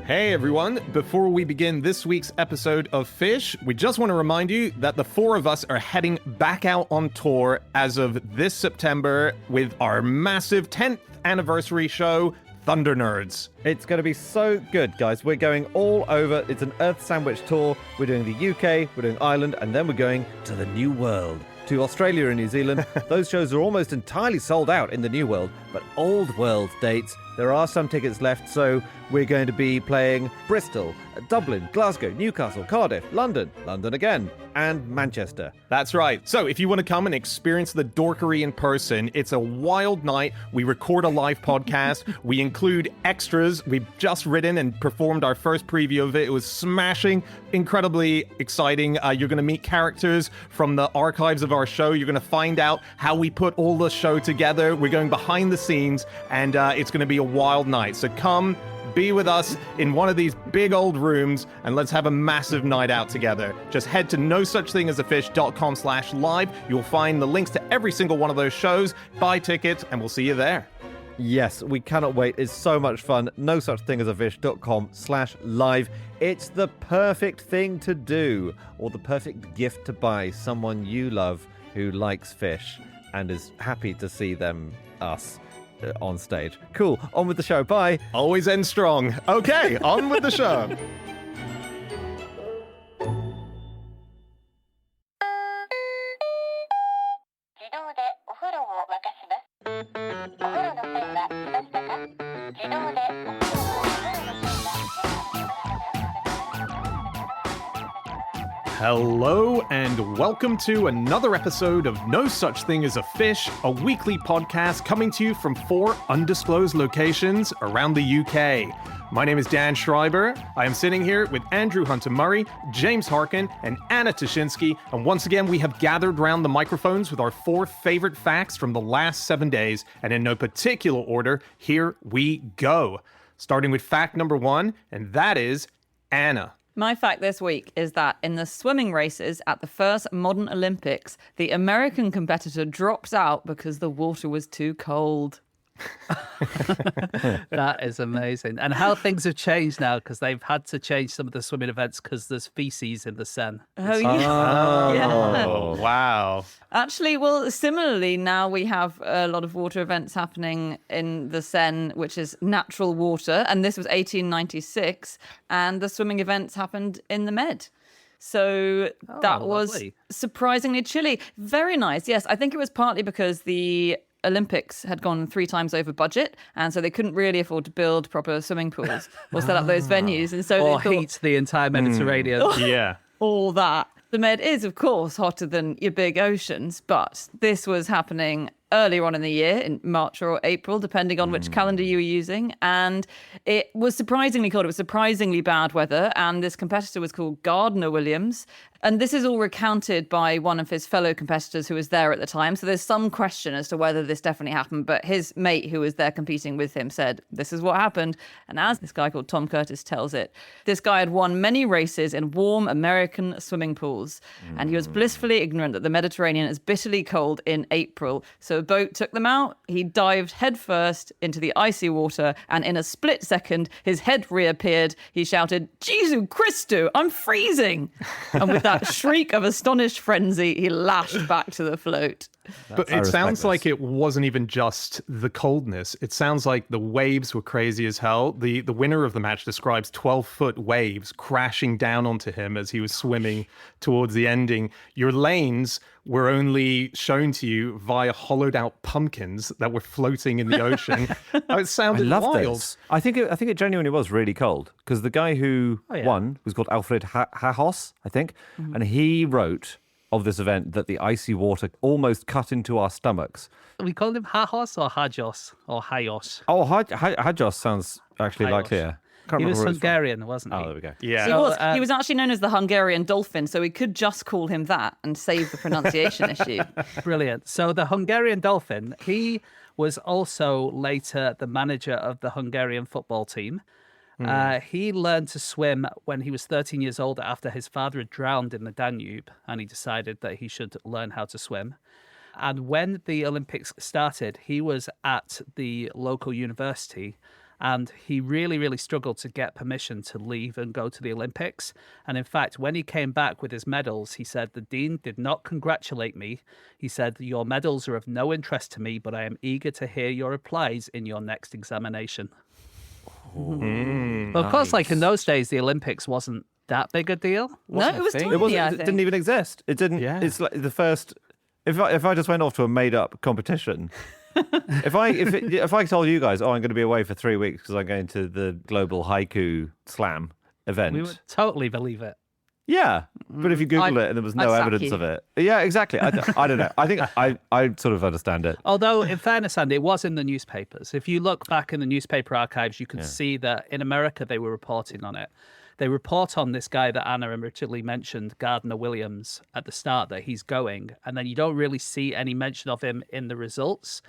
Hey everyone, before we begin this week's episode of Fish, we just want to remind you that the four of us are heading back out on tour as of this September with our massive 10th anniversary show, Thunder Nerds. It's going to be so good, guys. We're going all over. It's an Earth Sandwich tour. We're doing the UK, we're doing Ireland, and then we're going to the New World, to Australia and New Zealand. Those shows are almost entirely sold out in the New World, but Old World dates, there are some tickets left, so we're going to be playing Bristol, Dublin, Glasgow, Newcastle, Cardiff, London again, and Manchester. That's right. So if you want to come and experience the dorkery in person, it's a wild night. We record a live podcast. We include extras. We've just written and performed our first preview of it. It was smashing, incredibly exciting. You're going to meet characters from the archives of our show. You're going to find out how we put all the show together. We're going behind the scenes, and it's going to be a wild night. So come, be with us in one of these big old rooms, and let's have a massive night out together. Just head to nosuchthingasafish.com/live. You'll find the links to every single one of those shows. Buy tickets, and we'll see you there. Yes, we cannot wait. It's so much fun. nosuchthingasafish.com/live. It's the perfect thing to do, or the perfect gift to buy someone you love who likes fish and is happy to see us on stage. Cool. On with the show. Bye. Always end strong. Okay, on with the show. Hello and welcome to another episode of No Such Thing as a Fish, a weekly podcast coming to you from 4 undisclosed locations around the UK. My name is Dan Schreiber. I am sitting here with Andrew Hunter-Murray, James Harkin, and Anna Tashinsky, and once again we have gathered round the microphones with our 4 favorite facts from the last 7 days, and in no particular order, here we go. Starting with fact number 1, and that is Anna. My fact this week is that in the swimming races at the first modern Olympics, the American competitor dropped out because the water was too cold. That is amazing. And how things have changed now, because they've had to change some of the swimming events because there's feces in the Seine. Oh, yeah. Yeah. Oh, wow. Actually, well, similarly, now we have a lot of water events happening in the Seine, which is natural water. And this was 1896. And the swimming events happened in the Med. So that was lovely. Surprisingly chilly. Very nice. Yes, I think it was partly because the Olympics had gone 3 times over budget, and so they couldn't really afford to build proper swimming pools or set up those venues. And so Or they thought, heat the entire Mediterranean. Yeah. all that. The Med is, of course, hotter than your big oceans, but this was happening earlier on in the year, in March or April, depending on which calendar you were using. And it was surprisingly cold. It was surprisingly bad weather. And this competitor was called Gardner Williams. And this is all recounted by one of his fellow competitors who was there at the time. So there's some question as to whether this definitely happened. But his mate who was there competing with him said, this is what happened. And as this guy called Tom Curtis tells it, this guy had won many races in warm American swimming pools. And he was blissfully ignorant that the Mediterranean is bitterly cold in April. So a boat took them out. He dived headfirst into the icy water. And in a split second, his head reappeared. He shouted, "Jesu Christo, I'm freezing." And with that shriek of astonished frenzy, he lashed back to the float. But it sounds like it wasn't even just the coldness. It sounds like the waves were crazy as hell. The winner of the match describes 12-foot waves crashing down onto him as he was swimming towards the ending. Your lanes were only shown to you via hollowed-out pumpkins that were floating in the ocean. It sounded wild. This. I think it genuinely was really cold, because the guy who won was called Alfred Hajos, I think, and he wrote of this event that the icy water almost cut into our stomachs. We called him Hajos or Hajos or Hayos. Oh, Hajos sounds actually likelier. He was Hungarian, wasn't he? Oh, there we go. Yeah. He was actually known as the Hungarian dolphin, so we could just call him that and save the pronunciation issue. Brilliant. So the Hungarian dolphin, he was also later the manager of the Hungarian football team. He learned to swim when he was 13 years old after his father had drowned in the Danube, and he decided that he should learn how to swim. And when the Olympics started, he was at the local university And he really, really struggled to get permission to leave and go to the Olympics. And in fact, when he came back with his medals, he said, the dean did not congratulate me. He said, your medals are of no interest to me, but I am eager to hear your replies in your next examination. But of course, like in those days, the Olympics wasn't that big a deal. No, it was thing. tiny, It didn't even exist. It didn't. Yeah. It's like the first. If I just went off to a made up competition, if I told you guys, oh, I'm going to be away for 3 weeks because I'm going to the global haiku slam event, We would totally believe it. yeah. But if you Google it and there was no I'd sack evidence you. of it, yeah, exactly. I don't know. I think I sort of understand it. Although, in fairness, Andy, it was in the newspapers. If you look back in the newspaper archives, you can see that in America they were reporting on it. They report on this guy that Anna originally mentioned, Gardner Williams, at the start that he's going, and then you don't really see any mention of him in the results.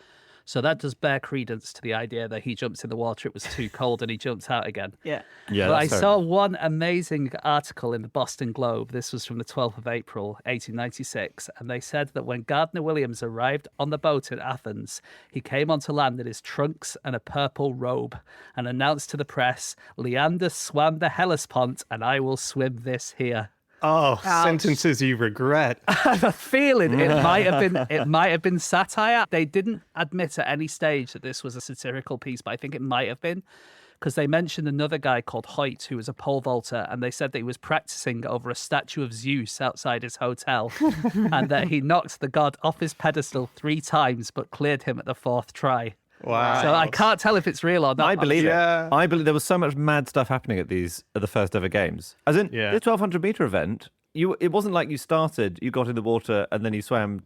So that does bear credence to the idea that he jumps in the water, it was too cold, and he jumps out again. Yeah. Yeah, But I that's fair saw enough. one amazing article in the Boston Globe. This was from the 12th of April, 1896. And they said that when Gardner Williams arrived on the boat in Athens, he came onto land in his trunks and a purple robe and announced to the press, Leander swam the Hellespont and I will swim this here. Oh, sentences you regret. I have a feeling it might have been satire. They didn't admit at any stage that this was a satirical piece, but I think it might have been because they mentioned another guy called Hoyt who was a pole vaulter, and they said that he was practicing over a statue of Zeus outside his hotel and that he knocked the god off his pedestal 3 times but cleared him at the 4th try. Wow. So I can't tell if it's real or not. I believe Yeah. it. I believe there was so much mad stuff happening at the first ever games. As in, Yeah. the 1200-meter event, it wasn't like you got in the water and then you swam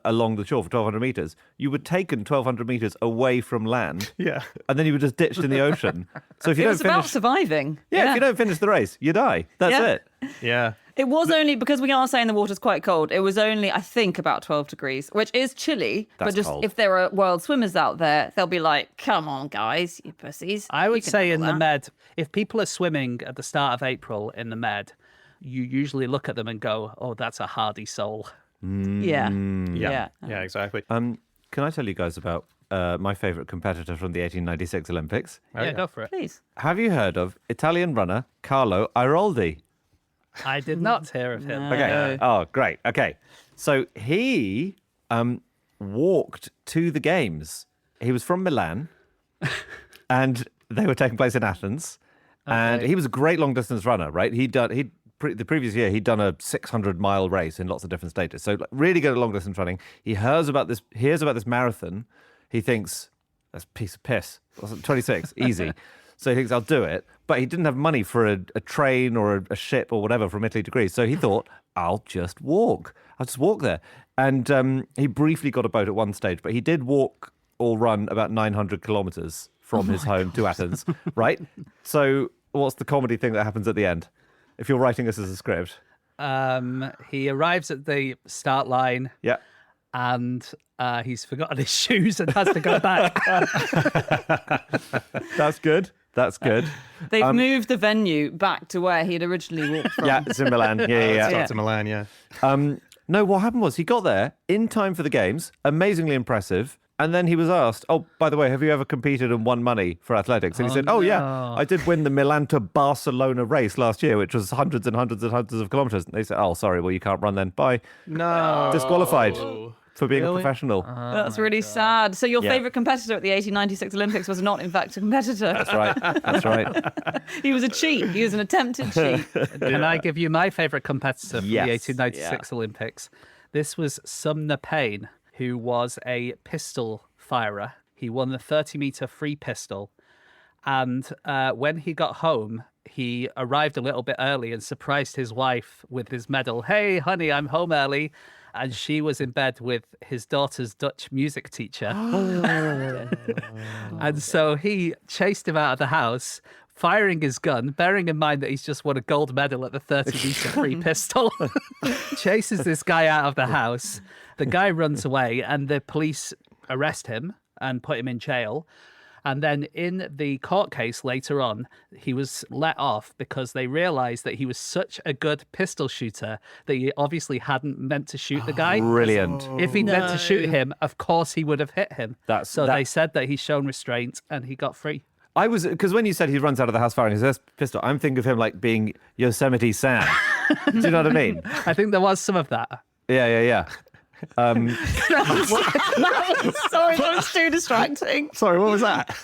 along the shore for 1200 meters. You were taken 1200 meters away from land, Yeah. and then you were just ditched in the ocean. So if you It don't was about finish, surviving. if you don't finish the race, you die. That's Yeah. it. Yeah. It was only because we are saying the water's quite cold. It was only, I think, about 12 degrees, which is chilly. That's but just cold. if there are world swimmers out there, they'll be like, come on, guys, you pussies. I You would can say in handle the that." Med, if people are swimming at the start of April in the Med, you usually look at them and go, oh, that's a hardy soul. Yeah. Yeah. Yeah, exactly. Can I tell you guys about my favourite competitor from the 1896 Olympics? Yeah, go for it. Please. Have you heard of Italian runner Carlo Airoldi? I did not hear of him. Okay. No. Oh, great. Okay. So he walked to the games. He was from Milan, and they were taking place in Athens. And Okay. he was a great long distance runner, right? The previous year he'd done a 600-mile race in lots of different stages. So like, really good at long distance running. He hears about this marathon. He thinks that's a piece of piss. 26, easy. So he thinks, I'll do it. But he didn't have money for a train or a ship or whatever from Italy to Greece. So he thought, I'll just walk. I'll just walk there. And he briefly got a boat at one stage, but he did walk or run about 900 kilometers from his home to Athens, right? So what's the comedy thing that happens at the end? If you're writing this as a script. He arrives at the start line Yeah. and he's forgotten his shoes and has to go back. That's good. That's good. They've moved the venue back to where he'd originally walked from. Yeah, it's in Milan. Yeah. Start to Milan, yeah. No, what happened was he got there in time for the games, amazingly impressive. And then he was asked, oh, by the way, have you ever competed and won money for athletics? And he said, yeah, I did win the Milan to Barcelona race last year, which was hundreds and hundreds and hundreds of kilometers. And they said, oh, sorry, well, you can't run then. Bye. No. Disqualified for being a professional. That's really sad. So your Yeah. favourite competitor at the 1896 Olympics was not, in fact, a competitor. That's right. That's right. He was a cheat. He was an attempted cheat. Can I give you my favourite competitor from Yes. the 1896 Olympics? This was Sumner Payne, who was a pistol firer. He won the 30-meter free pistol. And when he got home, he arrived a little bit early and surprised his wife with his medal. Hey, honey, I'm home early. And she was in bed with his daughter's Dutch music teacher. And so he chased him out of the house, firing his gun, bearing in mind that he's just won a gold medal at the 30-meter free pistol. Chases this guy out of the house. The guy runs away and the police arrest him and put him in jail. And then in the court case later on, he was let off because they realized that he was such a good pistol shooter that he obviously hadn't meant to shoot the guy. Brilliant. If he'd meant to shoot him, of course he would have hit him. That's- so that- they said that he's shown restraint and he got free. I was, because when you said he runs out of the house firing his pistol, I'm thinking of him like being Yosemite Sam. Do you know what I mean? I think there was some of that. Yeah. Sorry, that was too distracting. Sorry, what was that?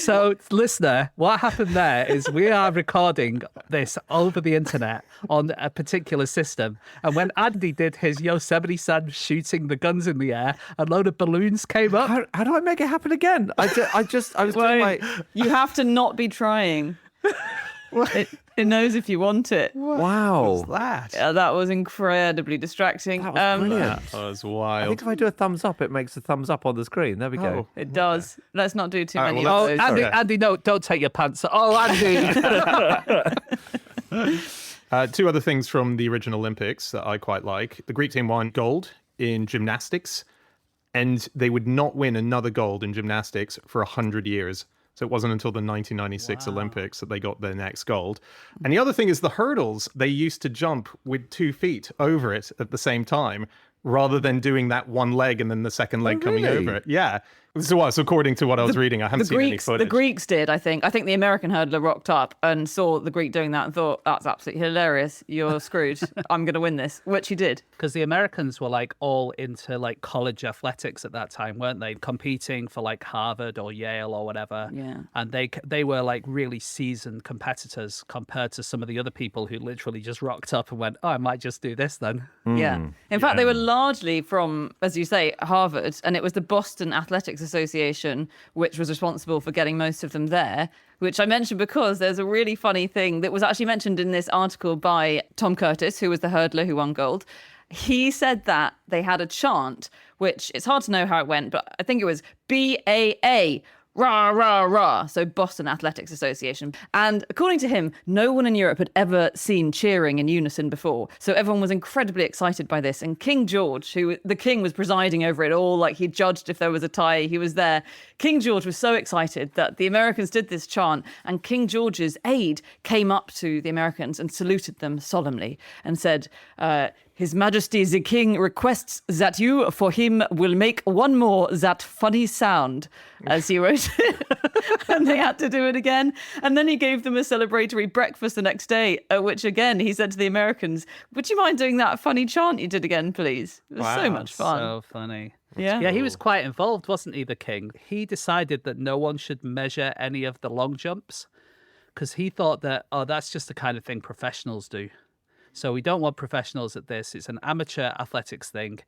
So, listener, what happened there is we are recording this over the internet on a particular system. And when Andy did his Yosemite Sam shooting the guns in the air, a load of balloons came up. How do I make it happen again? I was doing my... You have to not be trying. It knows if you want it. Wow. That. Yeah, that was incredibly distracting. That was brilliant. That was I wild. think if I do a thumbs up, it makes a thumbs up on the screen. There we go. It does. Let's not do too All right, many well, of those. Andy, no, don't take your pants off. Oh, Andy. Two other things from the original Olympics that I quite like. The Greek team won gold in gymnastics, and they would not win another gold in gymnastics for 100 years. So it wasn't until the 1996 Olympics that they got their next gold. And the other thing is the hurdles, they used to jump with 2 feet over it at the same time, rather than doing that one leg and then the second leg coming really? over it. Yeah. So according to what I was reading, I haven't seen any footage. The Greeks did, I think. I think the American hurdler rocked up and saw the Greek doing that and thought, that's absolutely hilarious. You're screwed. I'm going to win this, which he did. Because the Americans were like all into like college athletics at that time, weren't they? Competing for like Harvard or Yale or whatever. Yeah. And they were like really seasoned competitors compared to some of the other people who literally just rocked up and went, oh, I might just do this then. Yeah. In fact, they were largely from, as you say, Harvard, and it was the Boston Athletics Association which was responsible for getting most of them there, which I mentioned because there's a really funny thing that was actually mentioned in this article by Tom Curtis, who was the hurdler who won gold. He said that they had a chant, which it's hard to know how it went, but I think it was BAA. Rah, rah, rah. So Boston Athletics Association. And according to him, no one in Europe had ever seen cheering in unison before. So everyone was incredibly excited by this. And King George, the king was presiding over it all, like he judged if there was a tie, he was there. King George was so excited that the Americans did this chant, and King George's aide came up to the Americans and saluted them solemnly and said, His Majesty the King requests that you, for him, will make one more that funny sound, as he wrote it. And they had to do it again. And then he gave them a celebratory breakfast the next day, at which, again, he said to the Americans, would you mind doing that funny chant you did again, please? It was so much fun. So funny. Yeah. Yeah, he was quite involved, wasn't he, the king? He decided that no one should measure any of the long jumps because he thought that, oh, that's just the kind of thing professionals do. So we don't want professionals at this. It's an amateur athletics thing.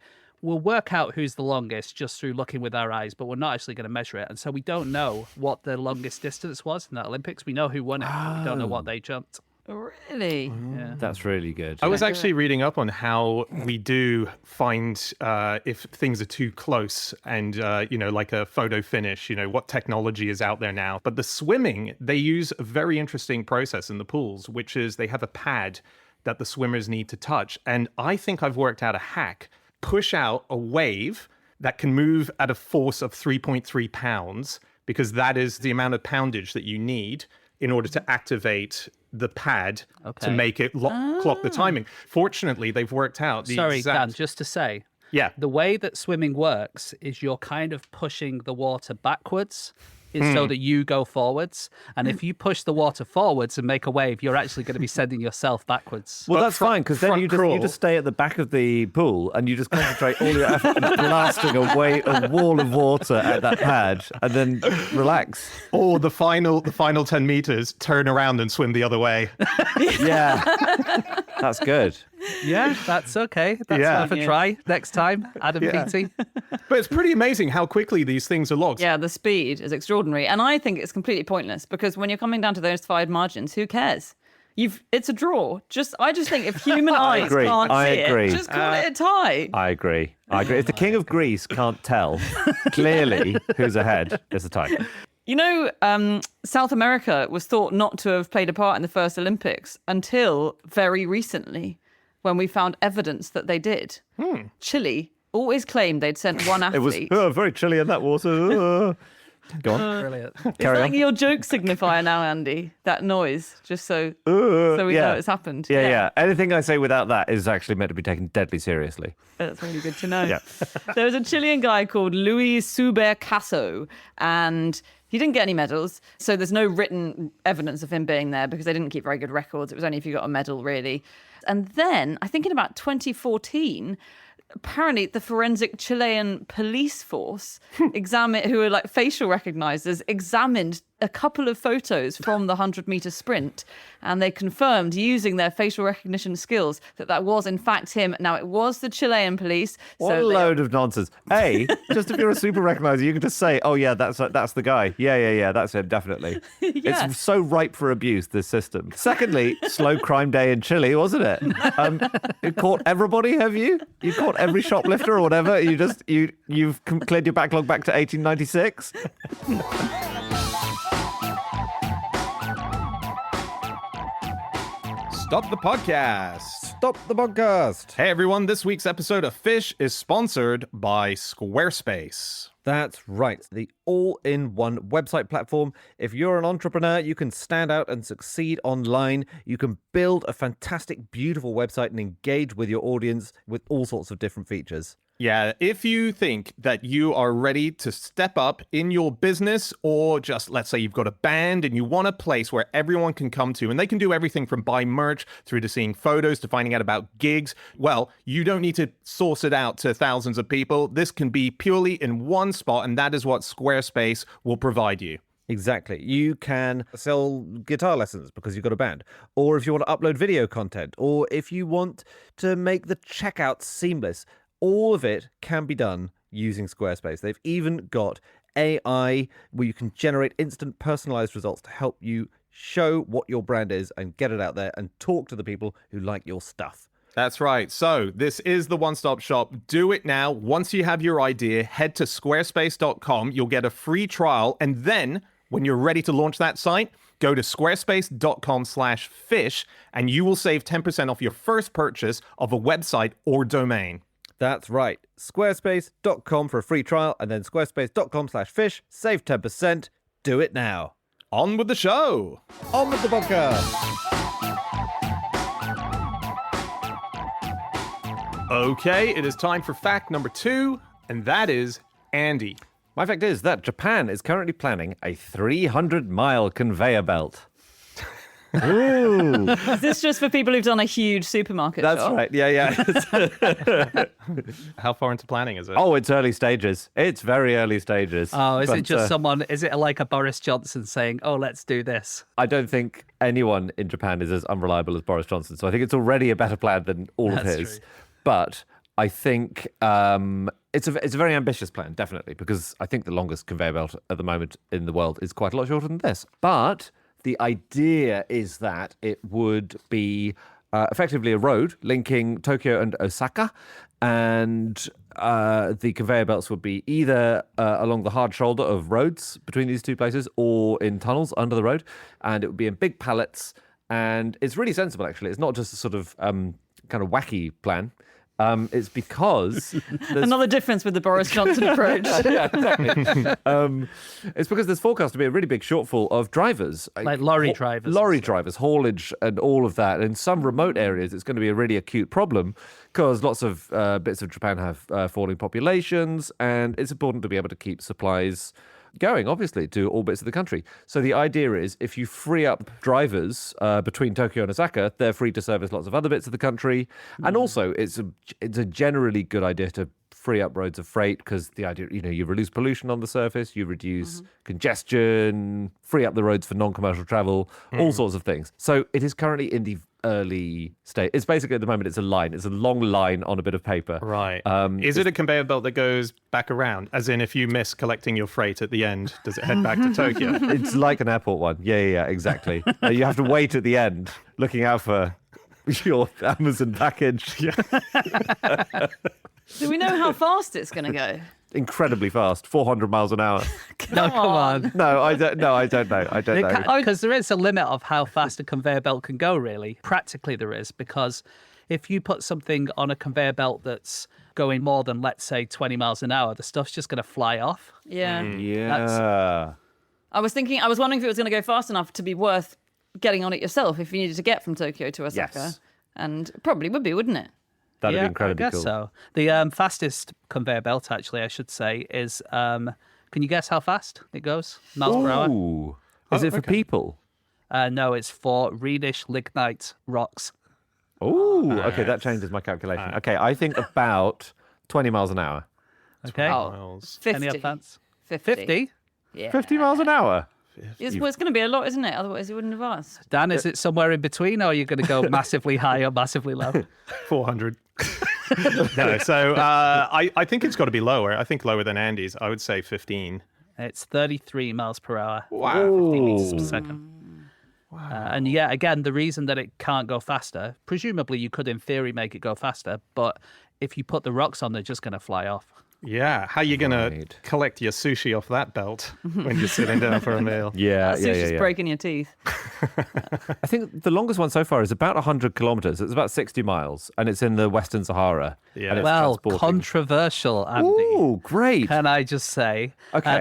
We'll work out who's the longest just through looking with our eyes, but we're not actually going to measure it. And so we don't know what the longest distance was in that Olympics. We know who won it, but we don't know what they jumped. Really? Yeah. That's really good. I was actually reading up on how we do find if things are too close and, like a photo finish, what technology is out there now. But the swimming, they use a very interesting process in the pools, which is they have a pad that the swimmers need to touch. And I think I've worked out a hack. Push out a wave that can move at a force of 3.3 pounds, because that is the amount of poundage that you need in order to activate the pad to make it clock the timing. Fortunately, they've worked out the Sorry, exact... Dan, just to say, Yeah. the way that swimming works is you're kind of pushing the water backwards is so that you go forwards. And if you push the water forwards and make a wave, you're actually going to be sending yourself backwards. Well, But that's fine, because then front you crawl. just stay at the back of the pool and you just concentrate all your effort on blasting away a wall of water at that pad and then relax. Or the final 10 meters, turn around and swim the other way. Yeah, that's good. Yeah, that's okay. That's Yeah. worth a try next time, Adam Peaty. But it's pretty amazing how quickly these things are logged. Yeah, the speed is extraordinary. And I think it's completely pointless because when you're coming down to those 5 margins, who cares? It's a draw. I just think if human eyes agree. can't I see agree. it, just call it a tie. I agree. If the king of Greece can't tell clearly who's ahead, it's a tie. South America was thought not to have played a part in the first Olympics until very recently, when we found evidence that they did. Chile always claimed they'd sent one It was athlete. very chilly in that water. Go on. Brilliant. Is Carry that on. your joke signifier now, Andy? That noise, just so we yeah. know it's happened. Yeah. Anything I say without that is actually meant to be taken deadly seriously. That's really good to know. Yeah. There was a Chilean guy called Luis Subercaso, and He didn't get any medals, so there's no written evidence of him being there because they didn't keep very good records. It was only if you got a medal, really. And then, I think in about 2014, apparently the forensic Chilean police force who were like facial recognizers, examined a couple of photos from the 100-meter sprint, and they confirmed using their facial recognition skills that was in fact him. Now, it was the Chilean police. What a load of nonsense. Just if you're a super recognizer, you can just say, oh yeah, that's the guy. Yeah, that's him, definitely. Yeah. It's so ripe for abuse, this system. Secondly, slow crime day in Chile, wasn't it? You caught everybody, have you? You caught every shoplifter or whatever? You've cleared your backlog back to 1896? Stop the podcast. Stop the podcast. Hey everyone, this week's episode of Fish is sponsored by Squarespace. That's right, the all-in-one website platform. If you're an entrepreneur, you can stand out and succeed online. You can build a fantastic, beautiful website and engage with your audience with all sorts of different features. Yeah, if you think that you are ready to step up in your business, or just let's say you've got a band and you want a place where everyone can come to and they can do everything from buy merch through to seeing photos to finding out about gigs, well, you don't need to source it out to thousands of people. This can be purely in one spot, and that is what Squarespace will provide you. Exactly. You can sell guitar lessons because you've got a band, or if you want to upload video content, or if you want to make the checkout seamless. All of it can be done using Squarespace. They've even got AI where you can generate instant personalized results to help you show what your brand is and get it out there and talk to the people who like your stuff. That's right. So this is the one-stop shop. Do it now. Once you have your idea, head to squarespace.com. You'll get a free trial. And then when you're ready to launch that site, go to squarespace.com/fish and you will save 10% off your first purchase of a website or domain. That's right. Squarespace.com for a free trial and then squarespace.com/fish. Save 10%. Do it now. On with the show. On with the podcast. Okay, it is time for fact number 2, and that is Andy. My fact is that Japan is currently planning a 300-mile conveyor belt. Ooh. Is this just for people who've done a huge supermarket That's shop? right. Yeah. How far into planning is it? Oh, it's early stages. It's very early stages. Oh, is But, it just is it like a Boris Johnson saying, oh, let's do this? I don't think anyone in Japan is as unreliable as Boris Johnson. So I think it's already a better plan than all of That's his. true. But I think it's a very ambitious plan, definitely, because I think the longest conveyor belt at the moment in the world is quite a lot shorter than this. But the idea is that it would be effectively a road linking Tokyo and Osaka, and the conveyor belts would be either along the hard shoulder of roads between these two places or in tunnels under the road, and it would be in big pallets. And it's really sensible, actually. It's not just a sort of kind of wacky plan. It's because Another difference with the Boris Johnson approach. yeah, exactly. It's because there's forecast to be a really big shortfall of drivers, Like lorry drivers. lorry drivers, haulage, and all of that. In some remote areas, it's going to be a really acute problem because lots of bits of Japan have falling populations, and it's important to be able to keep supplies going, obviously, to all bits of the country. So the idea is if you free up drivers between Tokyo and Osaka, they're free to service lots of other bits of the country. And also, it's a generally good idea to free up roads of freight because the idea, you reduce pollution on the surface, you reduce congestion, free up the roads for non-commercial travel, all sorts of things. So it is currently in the early stage. It's basically at the moment, it's a line. It's a long line on a bit of paper. Right. Is it a conveyor belt that goes back around? As in, if you miss collecting your freight at the end, does it head back to Tokyo? It's like an airport one. Yeah, exactly. You have to wait at the end, looking out for your Amazon package. Yeah. Do we know how fast it's going to go? Incredibly fast, 400 miles an hour. No, come on. No, I don't know. I don't know. Because there is a limit of how fast a conveyor belt can go, really. Practically there is, because if you put something on a conveyor belt that's going more than, let's say, 20 miles an hour, the stuff's just going to fly off. Yeah. Yeah. I was wondering if it was going to go fast enough to be worth getting on it yourself if you needed to get from Tokyo to Osaka. Yes. And probably would be, wouldn't it? That'd be incredibly I guess cool. so. The fastest conveyor belt, actually, I should say, is Can you guess how fast it goes? Miles per hour? Ooh. Is it for people? No, it's for Rhenish lignite rocks. Oh, okay, that changes my calculation. Okay, I think about 20 miles an hour. Okay. Miles. 50. Any advance? 50. 50? Yeah. 50 miles an hour. It's going to be a lot, isn't it? Otherwise, he wouldn't have asked. Dan, is it somewhere in between, or are you going to go massively high or massively low? 400. No, so I think it's got to be lower. I think lower than Andy's. I would say 15. It's 33 miles per hour. Wow. 50 meters per second. And yeah, again, the reason that it can't go faster, presumably you could in theory make it go faster, but if you put the rocks on, they're just going to fly off. Yeah, how are you going to collect your sushi off that belt when you're sitting down for a meal? Yeah, Sushi's breaking your teeth. I think the longest one so far is about 100 kilometers. It's about 60 miles, and it's in the Western Sahara. Yeah. And it's Well, transporting- controversial, Andy. Ooh, great. Can I just say? Okay.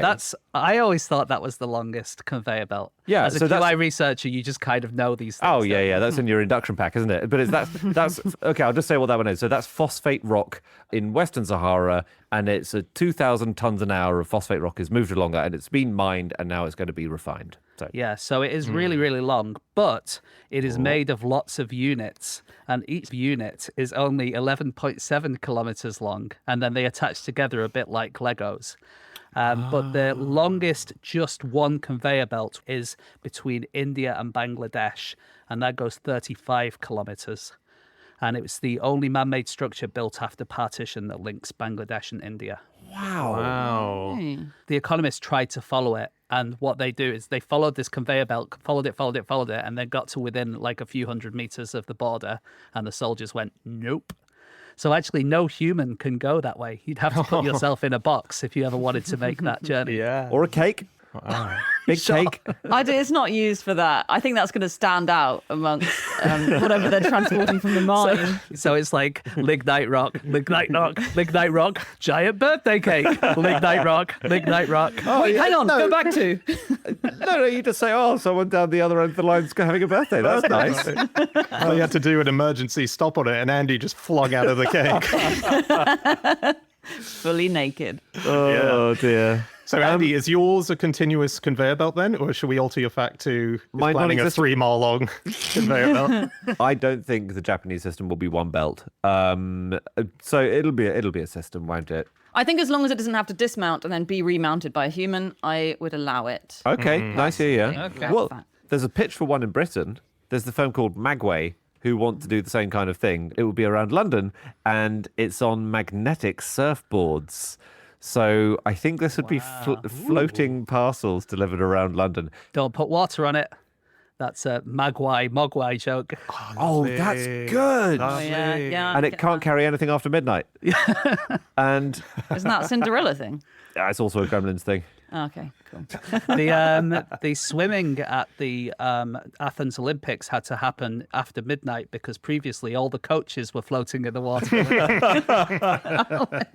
I always thought that was the longest conveyor belt. Yeah, As a so that's- QI researcher, you just kind of know these things. Oh, don't yeah, you? yeah. That's in your induction pack, isn't it? But that's okay, I'll just say what that one is. So that's phosphate rock in Western Sahara, and it's 2,000 tons an hour of phosphate rock is moved along that, and it's been mined, and now it's going to be refined. So Yeah, so it is really, really long, but it is made of lots of units, and each unit is only 11.7 kilometers long, and then they attach together a bit like Legos. But the longest just one conveyor belt is between India and Bangladesh, and that goes 35 kilometers. And it was the only man-made structure built after partition that links Bangladesh and India. Wow. The economists tried to follow it, and what they do is they followed this conveyor belt, followed it, and then got to within like a few hundred meters of the border, and the soldiers went, nope. So actually, no human can go that way. You'd have to put yourself in a box if you ever wanted to make that journey. Yeah. or a cake. Big cake. It's not used for that. I think that's going to stand out amongst whatever they're transporting from the mine. So it's like lignite rock, giant birthday cake, lignite rock. Oh, Wait, hang on, go back to. No, you just say, oh, someone down the other end of the line's having a birthday. That's nice. Well, you had to do an emergency stop on it, and Andy just flung out of the cake. Fully naked. Oh, dear. So, Andy, is yours a continuous conveyor belt then, or should we alter your fact to Mine planning a non-existent. 3-mile long conveyor belt? I don't think the Japanese system will be one belt. So it'll be a system, won't it? I think as long as it doesn't have to dismount and then be remounted by a human, I would allow it. Okay, nice. Yeah. Okay. Well, That. there's a pitch for one in Britain. There's the firm called Magway who want to do the same kind of thing. It will be around London, and it's on magnetic surfboards. So I think this would be floating parcels delivered around London. Don't put water on it. That's a mogwai joke. Oh, that's good. Oh, yeah. And it can't carry anything after midnight. And Isn't that a Cinderella thing? it's also a Gremlins thing. Okay, cool. The swimming at the Athens Olympics had to happen after midnight because previously all the coaches were floating in the water. God.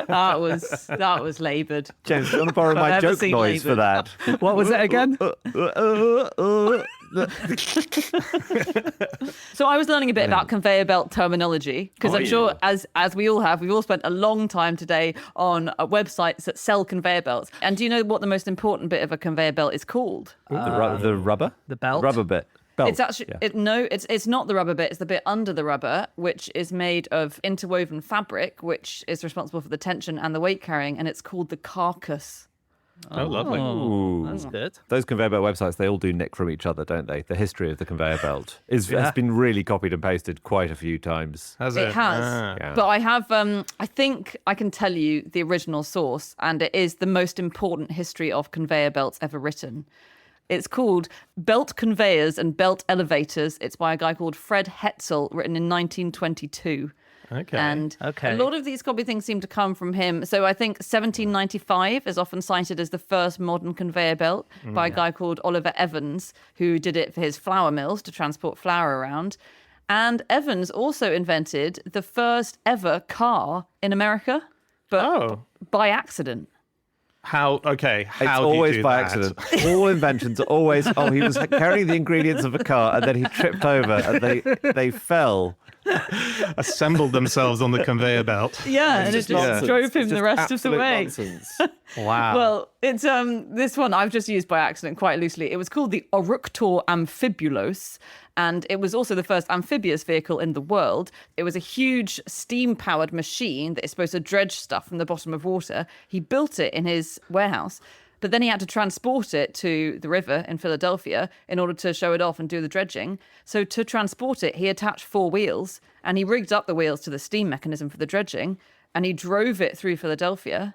That was laboured. James, do you want to borrow my Never joke seen noise for laboured. that? What was it again? So I was learning a bit about conveyor belt terminology because I'm sure, as we all have, we've all spent a long time today on websites that sell conveyor belts. And do you know what the most important bit of a conveyor belt is called? The rubber? The belt? Rubber bit. Belt. It's actually it's not the rubber bit. It's the bit under the rubber, which is made of interwoven fabric, which is responsible for the tension and the weight carrying, and it's called the carcass. Oh, lovely. Ooh. That's good. Those conveyor belt websites, they all do nick from each other, don't they? The history of the conveyor belt has been really copied and pasted quite a few times. Has It it? has, Yeah. but I have. I think I can tell you the original source, and it is the most important history of conveyor belts ever written. It's called Belt Conveyors and Belt Elevators. It's by a guy called Fred Hetzel, written in 1922. Okay. And Okay. a lot of these copy things seem to come from him. So I think 1795 is often cited as the first modern conveyor belt by a guy called Oliver Evans, who did it for his flour mills to transport flour around. And Evans also invented the first ever car in America, but by accident. How? Okay. It's How do you always do by that? accident. All inventions are always, he was carrying the ingredients of a car and then he tripped over and they fell Assembled themselves on the conveyor belt. Yeah, and it just drove him the rest of the way. Wow. Well, it's this one I've just used by accident quite loosely. It was called the Oructor Amphibulos, and it was also the first amphibious vehicle in the world. It was a huge steam-powered machine that is supposed to dredge stuff from the bottom of water. He built it in his warehouse, but then he had to transport it to the river in Philadelphia in order to show it off and do the dredging. So to transport it, he attached 4 wheels, and he rigged up the wheels to the steam mechanism for the dredging, and he drove it through Philadelphia.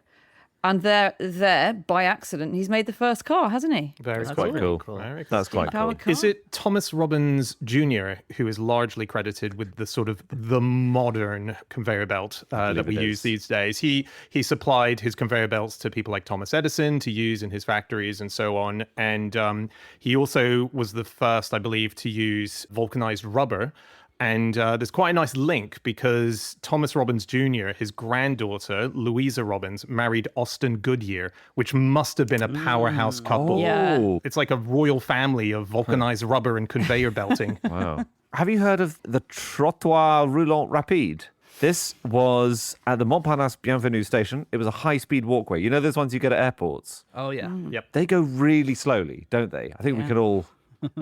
And there, by accident, he's made the first car, hasn't he? Very quite cool. Very cool. That's quite cool. Power car. Is it Thomas Robbins Jr. who is largely credited with the sort of the modern conveyor belt that we use these days? He supplied his conveyor belts to people like Thomas Edison to use in his factories and so on. And he also was the first, I believe, to use vulcanized rubber. And there's quite a nice link because Thomas Robbins Jr., his granddaughter, Louisa Robbins, married Austin Goodyear, which must have been a powerhouse couple. Yeah. It's like a royal family of vulcanized rubber and conveyor belting. Wow. Have you heard of the Trottoir Roulant Rapide? This was at the Montparnasse Bienvenue station. It was a high-speed walkway. You know those ones you get at airports? Oh, yeah. Yep. They go really slowly, don't they? I think we can all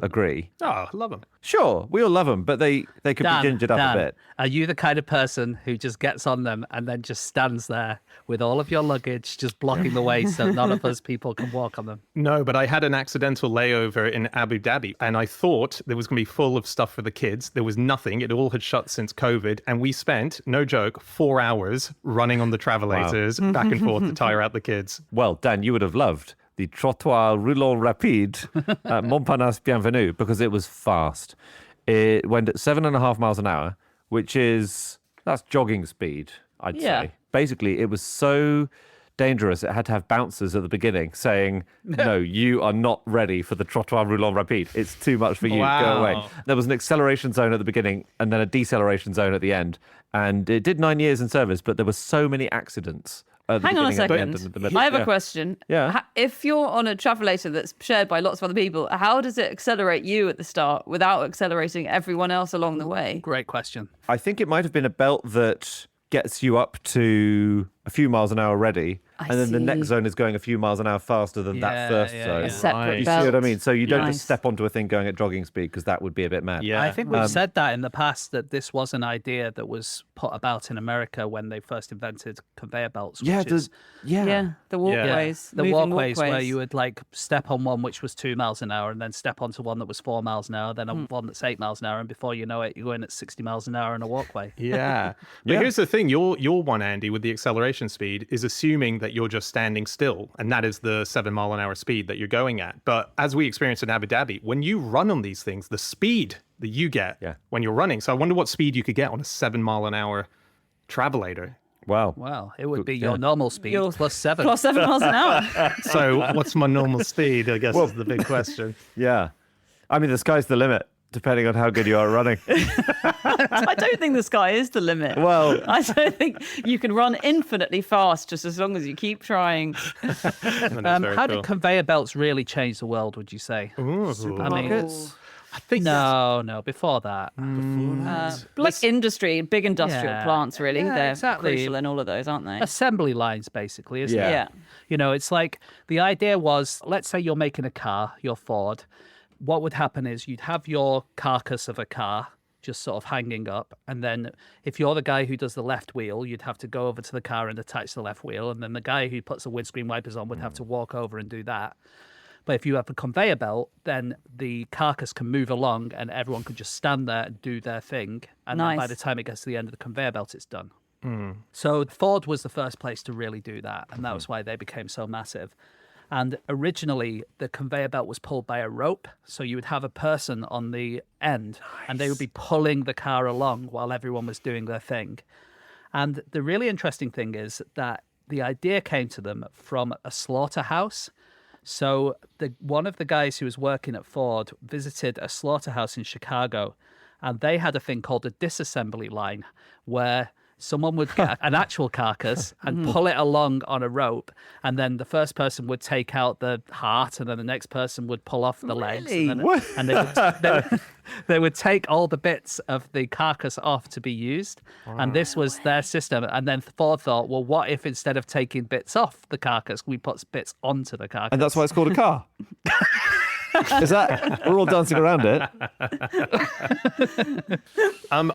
agree. Oh, love them. Sure, we all love them, but they could be gingered up a bit. Are you the kind of person who just gets on them and then just stands there with all of your luggage just blocking the way so none of us people can walk on them? No, but I had an accidental layover in Abu Dhabi and I thought there was going to be full of stuff for the kids. There was nothing. It all had shut since COVID. And we spent, no joke, 4 hours running on the travelators back and forth to tire out the kids. Well, Dan, you would have loved the Trottoir Roulant Rapide at Montparnasse Bienvenue because it was fast. It went at 7.5 miles an hour, that's jogging speed, I'd say. Basically, it was so dangerous, it had to have bouncers at the beginning saying, no, you are not ready for the Trottoir Roulant Rapide. It's too much for you. Wow. Go away. There was an acceleration zone at the beginning and then a deceleration zone at the end. And it did 9 years in service, but there were so many accidents. Hang on a second. I have a question. Yeah. If you're on a travelator that's shared by lots of other people, how does it accelerate you at the start without accelerating everyone else along the way? Great question. I think it might have been a belt that gets you up to a few miles an hour already, and then the next zone is going a few miles an hour faster than that first zone. A separate You belt. see what I mean? So you don't Nice. just step onto a thing going at jogging speed because that would be a bit mad. Yeah. I think we've said that in the past, that this was an idea that was put about in America when they first invented conveyor belts. Yeah, which is, Yeah, the walkways. the moving walkways where you would like step on one which was 2 miles an hour and then step onto one that was 4 miles an hour, then on one that's 8 miles an hour, and before you know it, you're going at 60 miles an hour on a walkway. Yeah. But here's the thing, your one, Andy, with the acceleration speed is assuming that you're just standing still, and that is the 7 mile an hour speed that you're going at. But as we experienced in Abu Dhabi, when you run on these things, the speed that you get when you're running. So I wonder what speed you could get on a 7 mile an hour travelator. Wow. Well, it would be your normal speed Your- plus 7. Plus 7 miles an hour. So what's my normal speed, I guess, is the big question. Yeah. I mean, the sky's the limit, depending on how good you are at running. I don't think the sky is the limit. Well, I don't think you can run infinitely fast just as long as you keep trying. How did conveyor belts really change the world, would you say? supermarkets. I think No, before that. Like industry, big industrial Yeah. plants, really. Yeah, They're exactly. crucial in all of those, aren't they? Assembly lines, basically, isn't Yeah. it? Yeah. You know, it's like the idea was, let's say you're making a car, you're Ford. What would happen is you'd have your carcass of a car just sort of hanging up. And then if you're the guy who does the left wheel, you'd have to go over to the car and attach the left wheel. And then the guy who puts the windscreen wipers on would have to walk over and do that. But if you have a conveyor belt, then the carcass can move along and everyone can just stand there and do their thing. And then by Nice. the time it gets to the end of the conveyor belt, it's done. So Ford was the first place to really do that. And that was why they became so massive. And originally, the conveyor belt was pulled by a rope. So you would have a person on the end and they would be pulling the car along while everyone was doing their thing. And the really interesting thing is that the idea came to them from a slaughterhouse. So one of the guys who was working at Ford visited a slaughterhouse in Chicago, and they had a thing called a disassembly line, where someone would get an actual carcass and pull it along on a rope, and then the first person would take out the heart, and then the next person would pull off the legs. And they would take all the bits of the carcass off to be used. And this was their system. And then Ford thought, well, what if instead of taking bits off the carcass, we put bits onto the carcass? And that's why it's called a car. Is that? We're all dancing around it.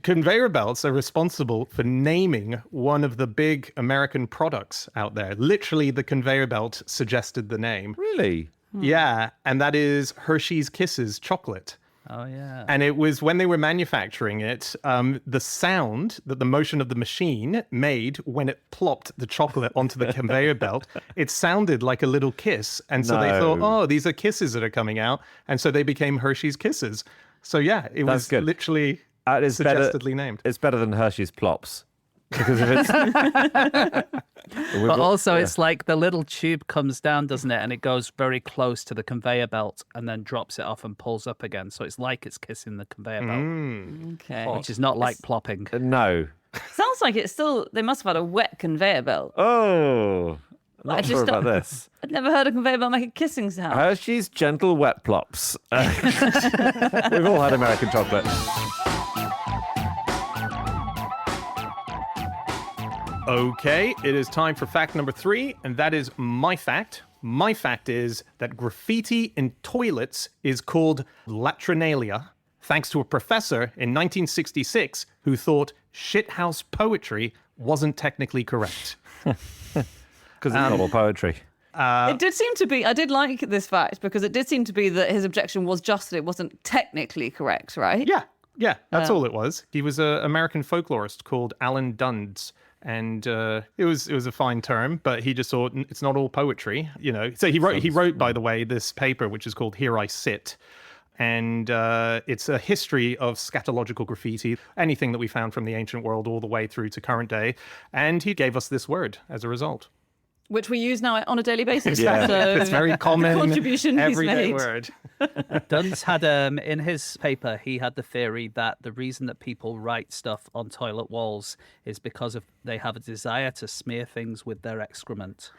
Conveyor belts are responsible for naming one of the big American products out there. Literally, the conveyor belt suggested the name. Really? Yeah, and that is Hershey's Kisses chocolate. Oh, yeah. And it was when they were manufacturing it, the sound that the motion of the machine made when it plopped the chocolate onto the conveyor belt, it sounded like a little kiss. And so they thought, oh, these are kisses that are coming out. And so they became Hershey's Kisses. So yeah, it was good. literally It's suggestedly named. It's better than Hershey's Plops. Because if it's... But also, it's like the little tube comes down, doesn't it? And it goes very close to the conveyor belt and then drops it off and pulls up again. So it's like it's kissing the conveyor belt. Okay. Which is not like plopping. No. Sounds like it's still, they must have had a wet conveyor belt. Oh, I'm I not just sure about don't- this. I'd never heard a conveyor belt make a kissing sound. Hershey's Gentle Wet Plops. We've all had American chocolate. Okay, it is time for fact number 3, and that is my fact. My fact is that graffiti in toilets is called latrinalia, thanks to a professor in 1966 who thought shithouse poetry wasn't technically correct. Because it's not all poetry. It did seem to be, I did like this fact because it did seem to be that his objection was just that it wasn't technically correct, right? Yeah, that's all it was. He was an American folklorist called Alan Dunds. And it was a fine term, but he just thought it's not all poetry, you know. So he wrote, by the way, this paper, which is called Here I Sit. And it's a history of scatological graffiti, anything that we found from the ancient world all the way through to current day. And he gave us this word as a result. Which we use now on a daily basis. Yeah. So It's very common, contribution he's everyday made. word. Duns had, in his paper, he had the theory that the reason that people write stuff on toilet walls is because they have a desire to smear things with their excrement.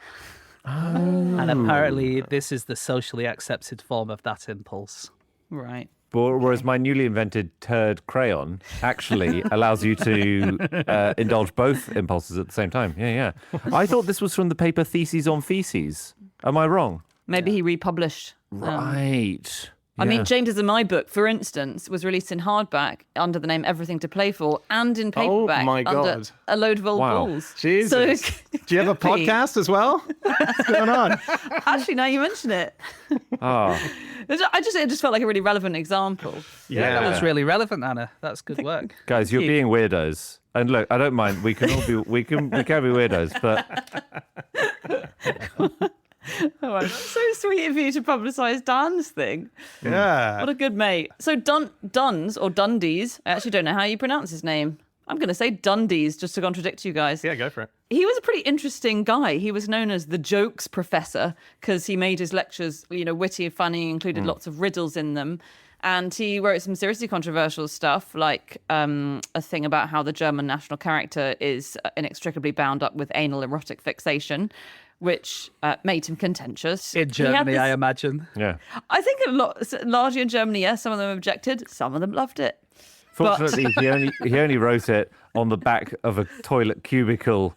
And apparently this is the socially accepted form of that impulse. Right. Whereas my newly invented turd crayon actually allows you to indulge both impulses at the same time. Yeah. I thought this was from the paper Theses on Feces. Am I wrong? Maybe he republished. Right. I mean, James's in My Book, for instance, was released in hardback under the name Everything to Play For and in paperback my under God. a load of old Wow. balls. Jesus. So, Do you have a podcast as well? What's going on? actually, now you mention it, Oh, it just felt like a really relevant example. Yeah, that was really relevant, Anna. That's good work. guys, you're being weirdos. And look, I don't mind. We can all be we can be weirdos, but Oh, it's so sweet of you to publicise Dan's thing. Yeah. What a good mate. So Duns or Dundies, I actually don't know how you pronounce his name. I'm going to say Dundies just to contradict you guys. Yeah, go for it. He was a pretty interesting guy. He was known as the jokes professor because he made his lectures, witty and funny, included lots of riddles in them. And he wrote some seriously controversial stuff, like a thing about how the German national character is inextricably bound up with anal erotic fixation, which made him contentious. In He had Germany, this- I imagine. yeah. I think largely in Germany, yes, some of them objected, some of them loved it. Fortunately, he only wrote it on the back of a toilet cubicle.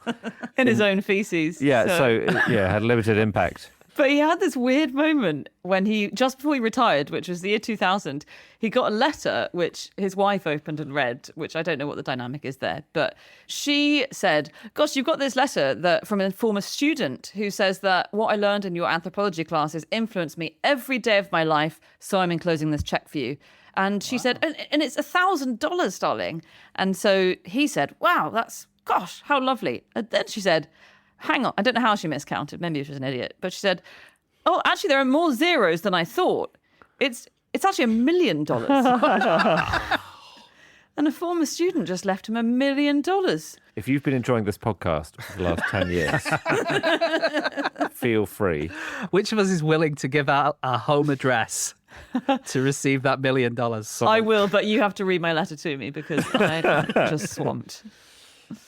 In his own feces. Yeah, so had limited impact. But he had this weird moment when just before he retired, which was the year 2000, he got a letter which his wife opened and read, which I don't know what the dynamic is there. But she said, gosh, you've got this letter from a former student who says that what I learned in your anthropology classes influenced me every day of my life. So I'm enclosing this check for you. And she said, and it's $1,000, darling. And so he said, wow, gosh, how lovely. And then she said, hang on, I don't know how she miscounted. Maybe she was an idiot. But she said, oh, actually, there are more zeros than I thought. It's actually $1 million. And a former student just left him $1 million. If you've been enjoying this podcast for the last 10 years, feel free. Which of us is willing to give out our home address to receive that $1 million? I will, but you have to read my letter to me because I'm just swamped.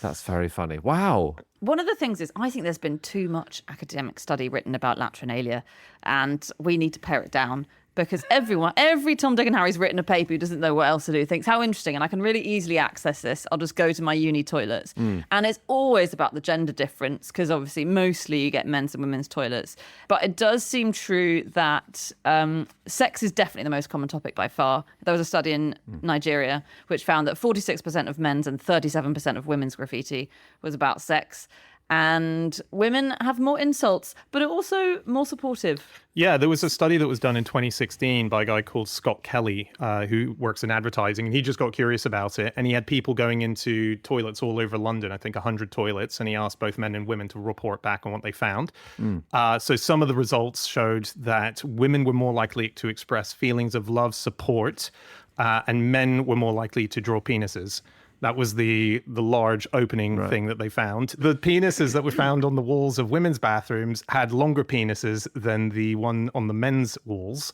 That's very funny. Wow. One of the things is I think there's been too much academic study written about latrinalia, and we need to pare it down. Because every Tom, Dick and Harry's written a paper who doesn't know what else to do thinks, how interesting, and I can really easily access this. I'll just go to my uni toilets. And it's always about the gender difference, because obviously mostly you get men's and women's toilets. But it does seem true that sex is definitely the most common topic by far. There was a study in Nigeria which found that 46% of men's and 37% of women's graffiti was about sex. And women have more insults, but are also more supportive. Yeah, there was a study that was done in 2016 by a guy called Scott Kelly, who works in advertising, and he just got curious about it. And he had people going into toilets all over London, I think 100 toilets, and he asked both men and women to report back on what they found. So some of the results showed that women were more likely to express feelings of love, support, and men were more likely to draw penises. That was the large opening thing that they found. The penises that were found on the walls of women's bathrooms had longer penises than the one on the men's walls.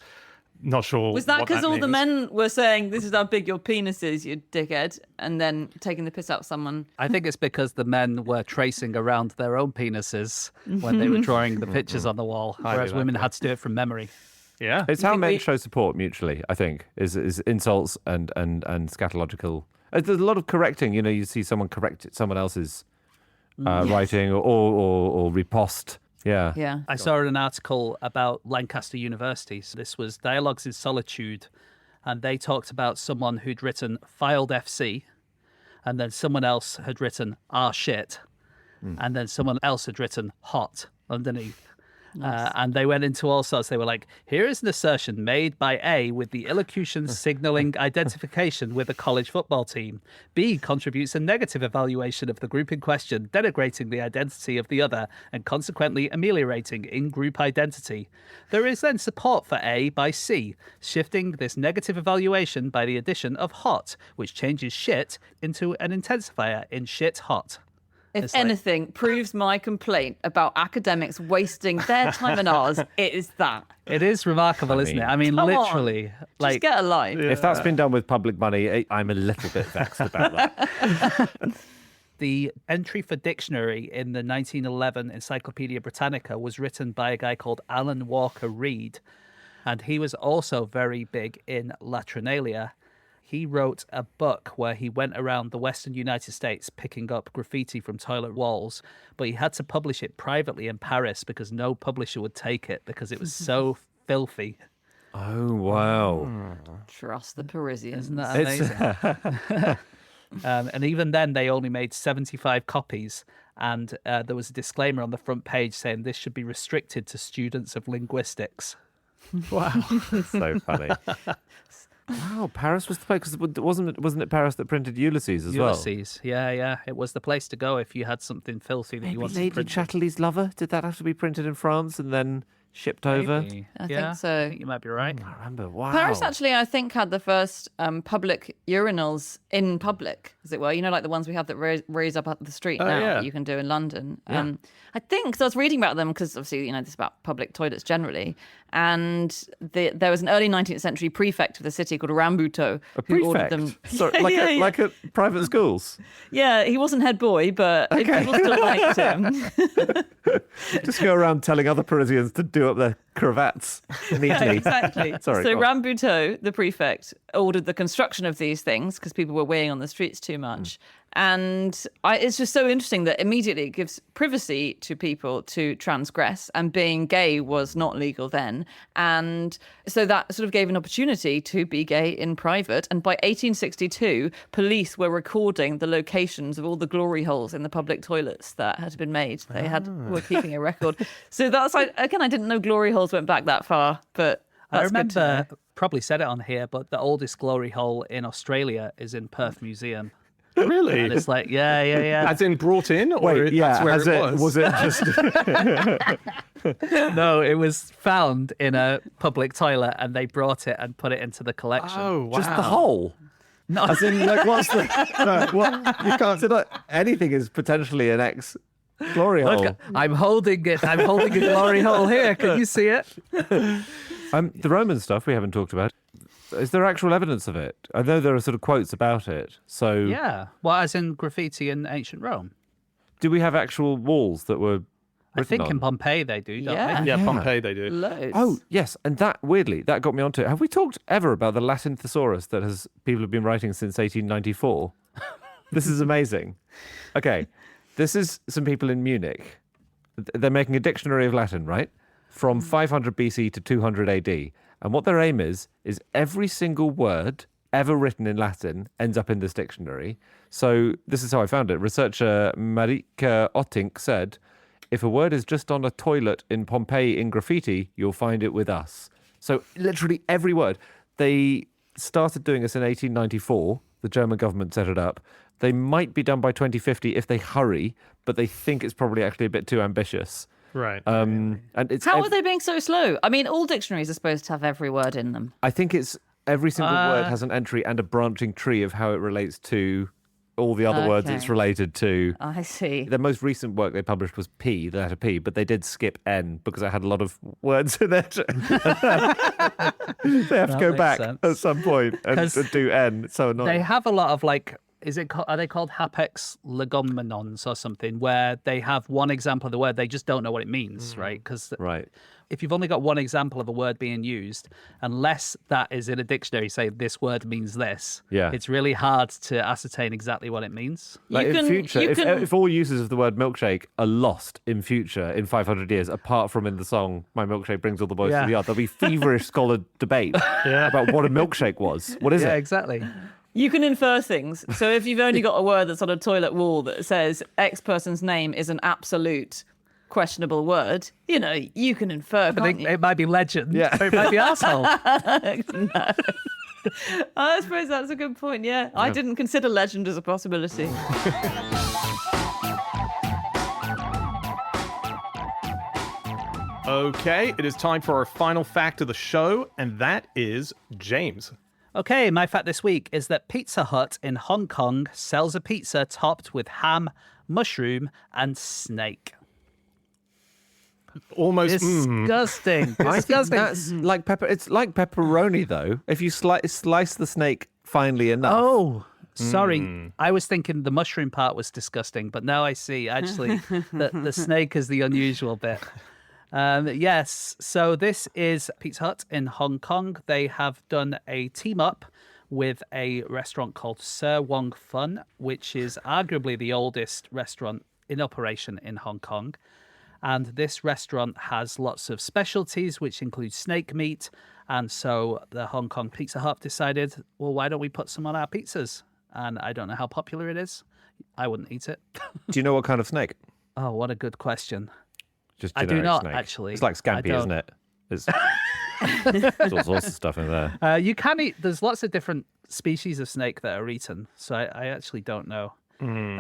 Not sure. Was that because all the means. men were saying, this is how big your penis is, you dickhead, and then taking the piss out of someone? I think it's because the men were tracing around their own penises when they were drawing the pictures on the wall, whereas women had to do it from memory. Yeah. It's how men show support mutually, I think, is insults and scatological. There's a lot of correcting. You see someone correct someone else's writing or riposte. Yeah. Yeah. I saw an article about Lancaster University. So this was Dialogues in Solitude. And they talked about someone who'd written filed FC. And then someone else had written shit. And then someone else had written hot underneath. And they went into all sorts. They were like, here is an assertion made by A with the illocution signaling identification with a college football team. B contributes a negative evaluation of the group in question, denigrating the identity of the other and consequently ameliorating in-group identity. There is then support for A by C, shifting this negative evaluation by the addition of hot, which changes shit into an intensifier in shit hot. If anything proves my complaint about academics wasting their time and ours, it is that. It is remarkable, isn't it? I mean, Come literally. on. Just get a life. If that's been done with public money, I'm a little bit vexed about that. The entry for dictionary in the 1911 Encyclopedia Britannica was written by a guy called Alan Walker Reed, and he was also very big in latrinalia. He wrote a book where he went around the western United States picking up graffiti from toilet walls, but he had to publish it privately in Paris because no publisher would take it because it was so filthy. Oh, wow. Trust the Parisians. Isn't that amazing? And even then, they only made 75 copies. And there was a disclaimer on the front page saying this should be restricted to students of linguistics. Wow. So funny. Wow, Paris was the place, because wasn't it Paris that printed Ulysses as well? Ulysses, yeah. It was the place to go if you had something filthy that you wanted Lady to print. Chatterley's Lover? Did that have to be printed in France and then shipped over? Maybe. I think so. I think you might be right. I remember. Wow. Paris actually, I think, had the first public urinals in public, as it were. Like the ones we have that raise up the street now yeah. that you can do in London. I think, because I was reading about them, because obviously, this is about public toilets generally. And there was an early 19th century prefect of the city called Rambuteau who ordered them. Sorry, like at private schools? Yeah, he wasn't head boy, but people still liked him. Just go around telling other Parisians to do up their cravats neatly. Yeah, exactly. Sorry, so go on. Rambuteau, the prefect, ordered the construction of these things because people were weighing on the streets too much. And it's just so interesting that immediately it gives privacy to people to transgress, and being gay was not legal then. And so that sort of gave an opportunity to be gay in private. And by 1862, police were recording the locations of all the glory holes in the public toilets that had been made. They were keeping a record. So that's, again, I didn't know glory holes went back that far, but I that's good to remember, know. probably said it on here, but the oldest glory hole in Australia is in Perth Museum. Really? And it's like, yeah. As in brought in? Or that's where it was? Was it just... No, it was found in a public toilet and they brought it and put it into the collection. Oh, wow. Just the hole? No. As in, what's the... what? You can't... anything is potentially an ex-glory hole. Look, I'm holding it. I'm holding a glory hole here. Can you see it? The Roman stuff we haven't talked about. Is there actual evidence of it? I know there are sort of quotes about it. So Yeah. Well, as in graffiti in ancient Rome. do we have actual walls that were I written think on? in Pompeii they do, don't Yeah. they? Yeah, Pompeii they do. Loads. Oh, yes. And that, weirdly, that got me onto it. Have we talked ever about the Latin thesaurus that people have been writing since 1894? This is amazing. Okay. This is some people in Munich. They're making a dictionary of Latin, right? From 500 BC to 200 AD. And what their aim is every single word ever written in Latin ends up in this dictionary. So this is how I found it. Researcher Marika Ottink said, if a word is just on a toilet in Pompeii in graffiti, you'll find it with us. So literally every word. They started doing this in 1894. The German government set it up. They might be done by 2050 if they hurry, but they think it's probably actually a bit too ambitious. Right. And it's How are they being so slow? I mean, all dictionaries are supposed to have every word in them. I think it's every single word has an entry and a branching tree of how it relates to all the other words it's Okay. related to. I see. The most recent work they published was P, the letter P, but they did skip N because it had a lot of words in it. They have to go makes back sense. at some point and 'Cause do N. It's so annoying. They have a lot of are they called hapex legomenons or something, where they have one example of the word, they just don't know what it means, right? Because Right. if you've only got one example of a word being used, unless that is in a dictionary, say this word means this, Yeah. it's really hard to ascertain exactly what it means. Like You in can- future, you can- if all uses of the word milkshake are lost in future in 500 years, apart from in the song "My Milkshake Brings All the Boys Yeah. to the Yard," there'll be feverish scholar debate about what a milkshake was. What is Yeah, it? exactly. You can infer things. So if you've only got a word that's on a toilet wall that says X person's name is an absolute questionable word, you can infer, can't you? It might be legend, Yeah. or it might be asshole. I suppose that's a good point, yeah. I didn't consider legend as a possibility. Okay, it is time for our final fact of the show, and that is James. Okay, my fact this week is that Pizza Hut in Hong Kong sells a pizza topped with ham, mushroom, and snake. Almost. Disgusting. I think Disgusting. that's like pepper. It's like pepperoni, though. If you slice the snake finely enough. Oh, sorry. I was thinking the mushroom part was disgusting, but now I see actually that the snake is the unusual bit. Yes, so this is Pizza Hut in Hong Kong. They have done a team up with a restaurant called Sir Wong Fun, which is arguably the oldest restaurant in operation in Hong Kong. And this restaurant has lots of specialties, which include snake meat. And so the Hong Kong Pizza Hut decided, well, why don't we put some on our pizzas? And I don't know how popular it is. I wouldn't eat it. Do you know what kind of snake? Oh, what a good question. Just I do generic not, snake. actually. It's like I scampi, don't. isn't it? There's all sorts of stuff in there. You can eat, there's lots of different species of snake that are eaten. So I actually don't know.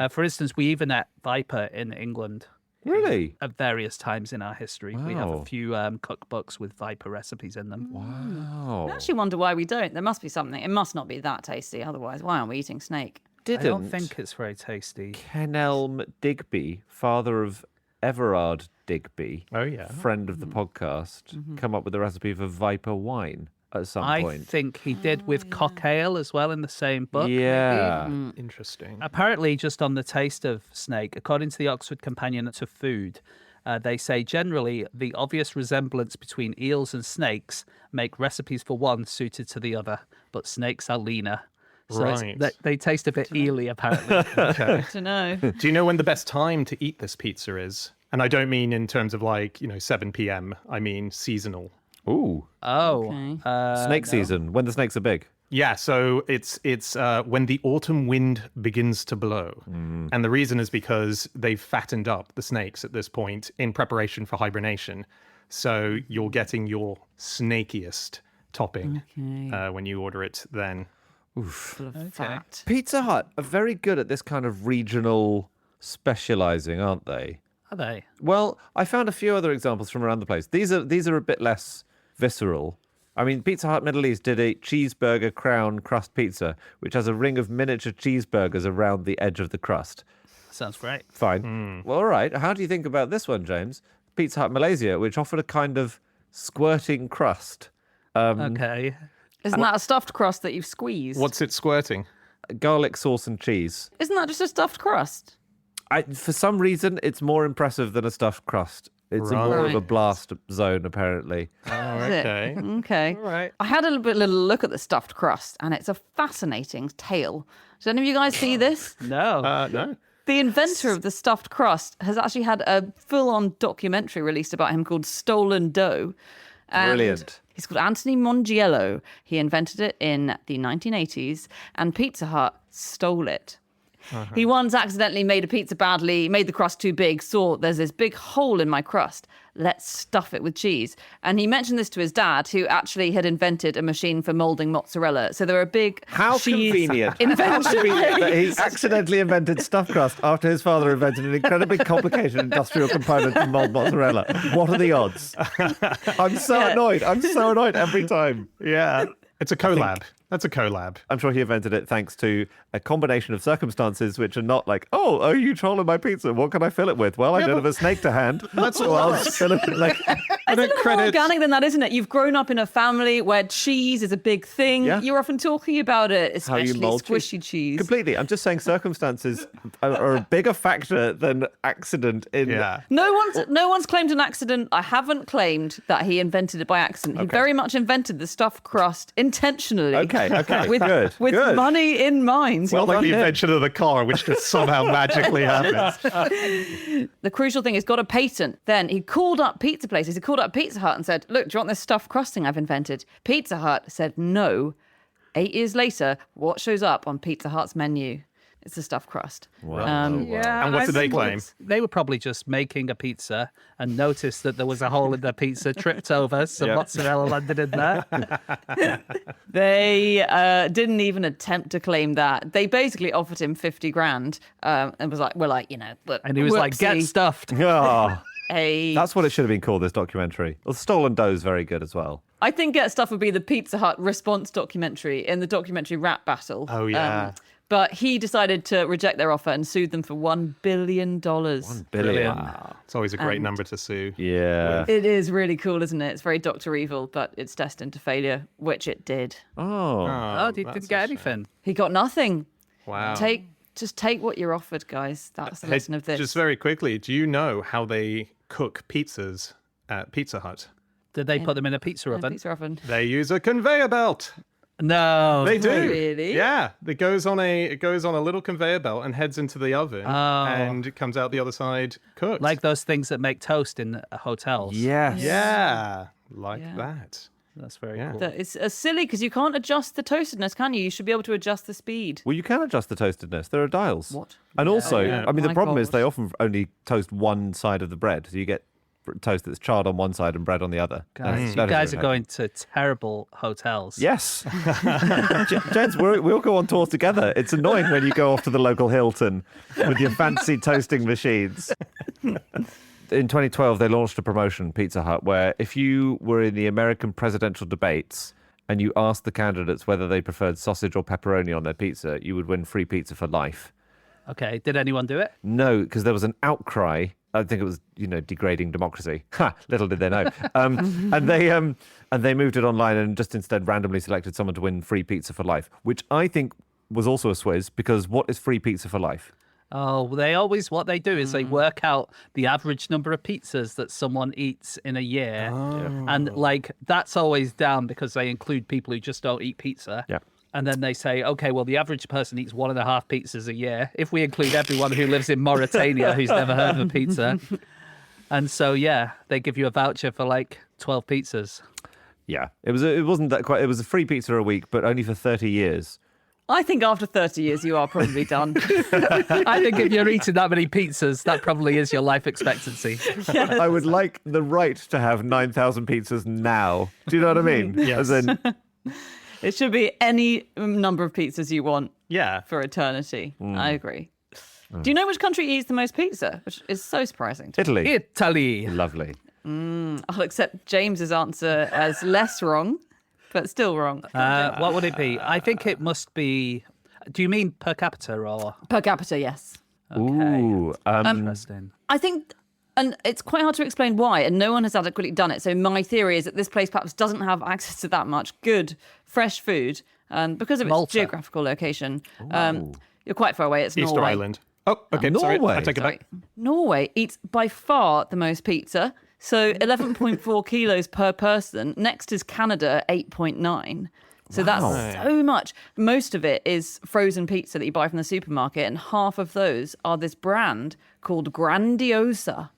For instance, we even ate viper in England. Really? At various times in our history. We have a Wow. few cookbooks with viper recipes in them. Wow. I actually wonder why we don't. There must be something. It must not be that tasty. Otherwise, why aren't we eating snake? I don't think it's very tasty. Kenelm Digby, father of Everard Digby, Oh, yeah. friend of the podcast, come up with a recipe for viper wine at some I point. think he did with cocktail as well in the same book. maybe. Yeah. Interesting. Apparently, just on the taste of snake, according to the Oxford Companion to Food, they say generally the obvious resemblance between eels and snakes make recipes for one suited to the other, but snakes are leaner. So Right. they taste a bit eely, apparently. Good to know. Do you know when the best time to eat this pizza is? And I don't mean in terms of 7 p.m. I mean seasonal. Ooh. Oh, Okay. Snake season, when the snakes are big. Yeah, so it's when the autumn wind begins to blow. And the reason is because they've fattened up the snakes at this point in preparation for hibernation. So you're getting your snakiest topping when you order it then. Full of fat. Pizza Hut are very good at this kind of regional specializing, aren't they? are they? Well, I found a few other examples from around the place. These are a bit less visceral. I mean, Pizza Hut Middle East did a cheeseburger crown crust pizza, which has a ring of miniature cheeseburgers around the edge of the crust. Sounds great. Fine. Well, all right. How do you think about this one, James? Pizza Hut Malaysia, which offered a kind of squirting crust. Okay. Isn't that a stuffed crust that you've squeezed? What's it squirting? Garlic sauce and cheese. Isn't that just a stuffed crust? For some reason, it's more impressive than a stuffed crust. It's more of a Right. blast zone, apparently. Oh, Is it? okay. Okay. All right. I had a little look at the stuffed crust, and it's a fascinating tale. Did any of you guys see this? No. No. The inventor of the stuffed crust has actually had a full-on documentary released about him called Stolen Dough. And Brilliant. He's called Anthony Mongiello. He invented it in the 1980s, and Pizza Hut stole it. He once accidentally made a pizza badly, made the crust too big, saw there's this big hole in my crust. Let's stuff it with cheese. And he mentioned this to his dad, who actually had invented a machine for molding mozzarella. So there are big How cheese convenient. How inventions. convenient that he accidentally invented stuffed crust after his father invented an incredibly complicated industrial component to mold mozzarella. What are the odds? I'm so annoyed. I'm so annoyed every time. Yeah. It's a collab. That's a collab. I'm sure he invented it thanks to a combination of circumstances which are not like, oh, you trolling my pizza. What can I fill it with? Well, I don't have a snake to hand. That's well, I'll just fill it like. It's a little more organic than that, isn't it? You've grown up in a family where cheese is a big thing. Yeah. You're often talking about it, How you especially mold squishy cheese. Completely. I'm just saying circumstances are a bigger factor than accident in. Yeah. No one's claimed an accident. I haven't claimed that he invented it by accident. He very much invented the stuffed crust intentionally. Okay. With, Good. with Good. money in mind. Well, like done the him. invention of the car, which just somehow magically happens. The crucial thing is got a patent. Then he called up pizza places. He called up Pizza Hut and said, look, do you want this stuffed crusting I've invented? Pizza Hut said no. 8 years later, what shows up on Pizza Hut's menu? It's the stuffed crust. Wow. Yeah, And what I did they think claim? They were probably just making a pizza and noticed that there was a hole in their pizza, tripped over, some Yeah. mozzarella landed in there. They didn't even attempt to claim that. They basically offered him 50 grand and was like, look. And he was like, get whoopsie, stuffed. Oh, a... that's what it should have been called, this documentary. Well, Stolen Dough is very good as well. I think Get Stuff would be the Pizza Hut response documentary in the documentary Rap Battle. Oh, yeah. But he decided to reject their offer and sued them for $1 billion. Billion. Brilliant. It's always a great And- number to sue. Yeah. It is really cool, isn't it? It's very Dr. Evil, but it's destined to failure, which it did. Oh. Oh, he that's didn't a get shame. anything. He got nothing. Wow. Just take what you're offered, guys. That's the Hey, lesson of this. Just very quickly, do you know how they cook pizzas at Pizza Hut? Did they put them in a pizza And oven? Pizza oven. They use a conveyor belt. No. They do. Really? Yeah. It goes on a little conveyor belt and heads into the oven, and it comes out the other side cooked. Like those things that make toast in hotels. Yes. yeah, like Yeah. that. That's very Yeah. cool. It's silly because you can't adjust the toastedness, can you? You should be able to adjust the speed. Well, you can adjust the toastedness. There are dials. What? And also, yeah. I mean, the My problem is God. they often only toast one side of the bread. So you get toast that's charred on one side and bread on the other. Guys, you That is guys really are going to terrible hotels. Yes. Gents, we'll go on tour together. It's annoying when you go off to the local Hilton with your fancy toasting machines. In 2012, they launched a promotion, Pizza Hut, where if you were in the American presidential debates and you asked the candidates whether they preferred sausage or pepperoni on their pizza, you would win free pizza for life. Okay. Did anyone do it? No, because there was an outcry. I think it was, degrading democracy. Ha! Little did they know. And they moved it online and just instead randomly selected someone to win free pizza for life, which I think was also a swizz because what is free pizza for life? Oh, what they do is they work out the average number of pizzas that someone eats in a year. And that's always down because they include people who just don't eat pizza. Yeah. And then they say, okay, well, the average person eats 1.5 pizzas a year. If we include everyone who lives in Mauritania who's never heard of a pizza. And so, yeah, they give you a voucher for 12 pizzas. Yeah, it wasn't that quite. It was a free pizza a week, but only for 30 years. I think after 30 years, you are probably done. I think if you're eating that many pizzas, that probably is your life expectancy. I would like the right to have 9,000 pizzas now. Do you know what I mean? Yes. As in, It should be any number of pizzas you want Yeah. for eternity. I agree. Do you know which country eats the most pizza? Which is so surprising. Italy. Italy. Lovely. I'll accept James's answer as less wrong, but still wrong. What would it be? I think it must be. Do you mean per capita or? Per capita, yes. Ooh. Interesting. I think And it's quite hard to explain why, and no one has adequately done it. So my theory is that this place perhaps doesn't have access to that much good, fresh food, because of its Malta. geographical location. You're quite far away. It's Easter Norway. Island. Oh, okay. Sorry, Norway. I take it back. Norway eats by far the most pizza. So 11.4 kilos per person. Next is Canada, 8.9. So that's so much. Most of it is frozen pizza that you buy from the supermarket, and half of those are this brand called Grandiosa.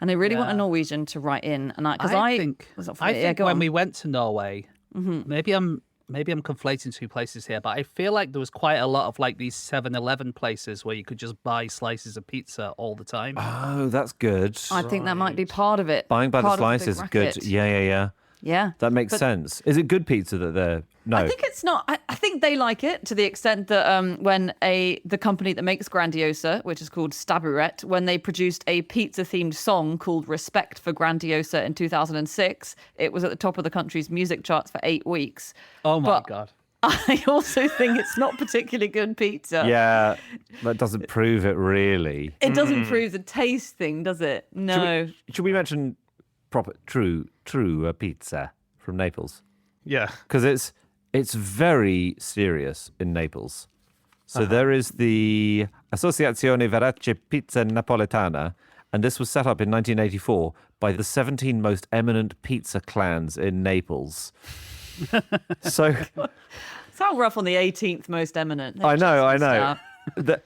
And I really want a Norwegian to write in, and I think was not I familiar. think Go when on. we went to Norway, maybe I'm conflating two places here, but I feel like there was quite a lot of like these 7-Eleven places where you could just buy slices of pizza all the time. Oh, that's good. I think that might be part of it. Buying by the part of slice big is good. racket. Yeah. Yeah. That makes sense. Is it good pizza that they're... No. I think it's not. I think they like it to the extent that when the company that makes Grandiosa, which is called Staburet, when they produced a pizza-themed song called Respect for Grandiosa in 2006, it was at the top of the country's music charts for 8 weeks. Oh my But God. I also think it's not particularly good pizza. Yeah, that doesn't prove it really. It doesn't prove the taste thing, does it? No. Should we mention proper true pizza from Naples? Yeah. Because it's very serious in Naples. So there is the Associazione Verace Pizza Napoletana, and this was set up in 1984 by the 17 most eminent pizza clans in Naples. So Sound rough on the 18th most eminent. I know. Start.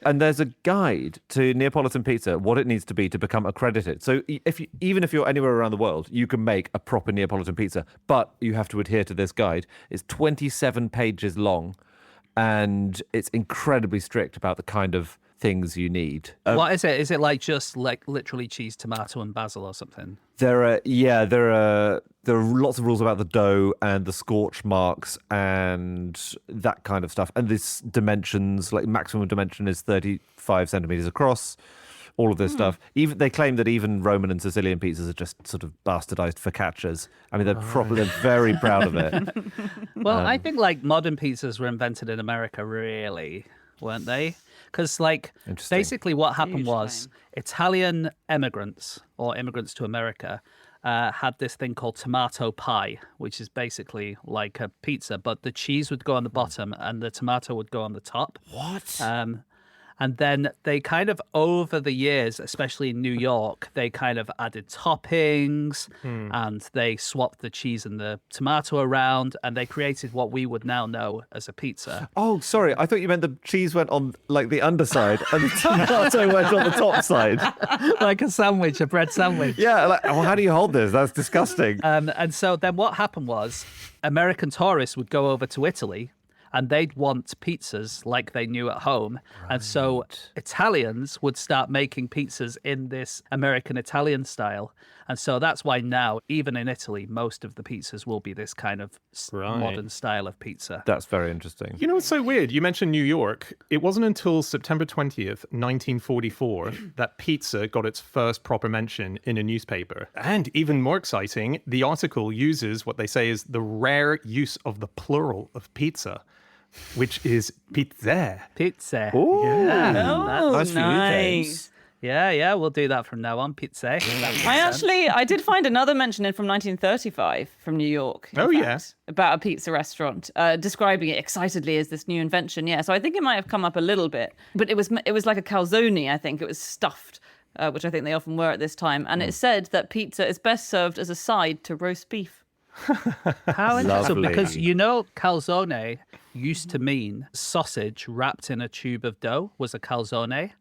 And there's a guide to Neapolitan pizza, what it needs to be to become accredited. So even if you're anywhere around the world, you can make a proper Neapolitan pizza, but you have to adhere to this guide. It's 27 pages long, and it's incredibly strict about the kind of things you need. What is it? Is it like just like literally cheese, tomato, and basil or something? There are lots of rules about the dough and the scorch marks and that kind of stuff. And this dimensions, like maximum dimension is 35 centimeters across. All of this stuff. Even they claim that even Roman and Sicilian pizzas are just sort of bastardized focaccias. I mean, they're very proud of it. Well, I think like modern pizzas were invented in America, really, weren't they? Because like basically what happened was Italian immigrants or immigrants to America had this thing called tomato pie, which is basically like a pizza, but the cheese would go on the bottom and the tomato would go on the top. What? And then they kind of, over the years, especially in New York, they kind of added toppings and they swapped the cheese and the tomato around and they created what we would now know as a pizza. Oh, sorry. I thought you meant the cheese went on like the underside and the tomato went on the top side. Like a sandwich, a bread sandwich. Yeah. Like, well, how do you hold this? That's disgusting. And so then what happened was American tourists would go over to Italy and they'd want pizzas like they knew at home. Right. And so Italians would start making pizzas in this American-Italian style. And so that's why now, even in Italy, most of the pizzas will be this kind of modern style of pizza. That's very interesting. You know what's so weird? You mentioned New York. It wasn't until September 20th, 1944, that pizza got its first proper mention in a newspaper. And even more exciting, the article uses what they say is the rare use of the plural of pizza, which is pizza. Pizza. Ooh. Yeah. Nice for you, James. Yeah, we'll do that from now on. Pizza. I did find another mention in from 1935 from New York. Yes. About a pizza restaurant, describing it excitedly as this new invention. Yeah, so I think it might have come up a little bit, but it was like a calzone. I think it was stuffed, which I think they often were at this time, and it said that pizza is best served as a side to roast beef. How interesting! Lovely. Because calzone used to mean sausage wrapped in a tube of dough was a calzone.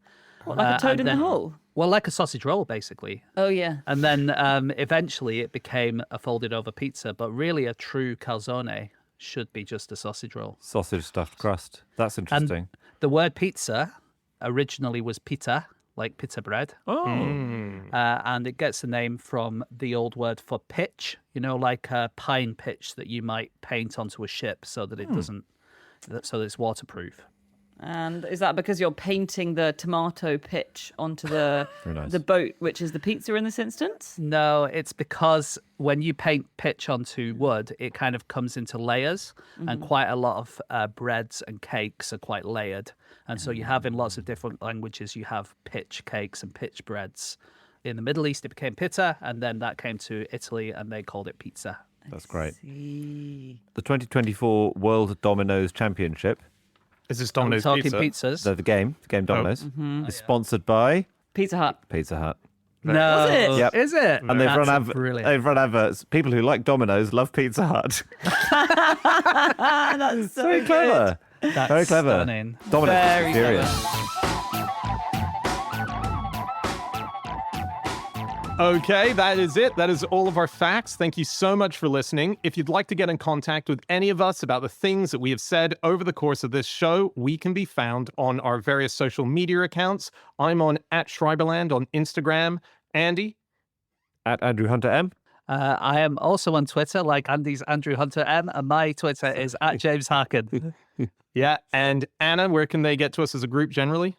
What, like a toad in the hole? Well, like a sausage roll, basically. Oh, yeah. And then eventually it became a folded over pizza, but really a true calzone should be just a sausage roll. Sausage stuffed crust. That's interesting. And the word pizza originally was pita, like pita bread. Oh. And it gets the name from the old word for pitch, like a pine pitch that you might paint onto a ship so that it doesn't, so that it's waterproof. And is that because you're painting the tomato pitch onto the nice. the boat, which is the pizza in this instance? No, it's because when you paint pitch onto wood, it kind of comes into layers, and quite a lot of breads and cakes are quite layered. And so you have in lots of different languages, you have pitch cakes and pitch breads. in the Middle East, it became pitta, and then that came to Italy, and they called it pizza. That's great. See. The 2024 World Dominoes Championship, Is this Are we Domino's talking Pizza? pizzas? so the game Dominoes, is sponsored by Pizza Hut. Pizza Hut. No, Was it? Yep. Is it? And they've That's run, brilliant. they've run adverts. People who like Dominoes love Pizza Hut. That's so Very good. clever. That's Very clever. stunning. Dominoes Very is serious. Okay, that is it. That is all of our facts. Thank you so much for listening. If you'd like to get in contact with any of us about the things that we have said over the course of this show, we can be found on our various social media accounts. I'm on @Schreiberland on Instagram. Andy? At Andrew Hunter M. I am also on Twitter, like Andy's Andrew Hunter M, and my Twitter is at James Harkin. Yeah, and Anna, where can they get to us as a group generally?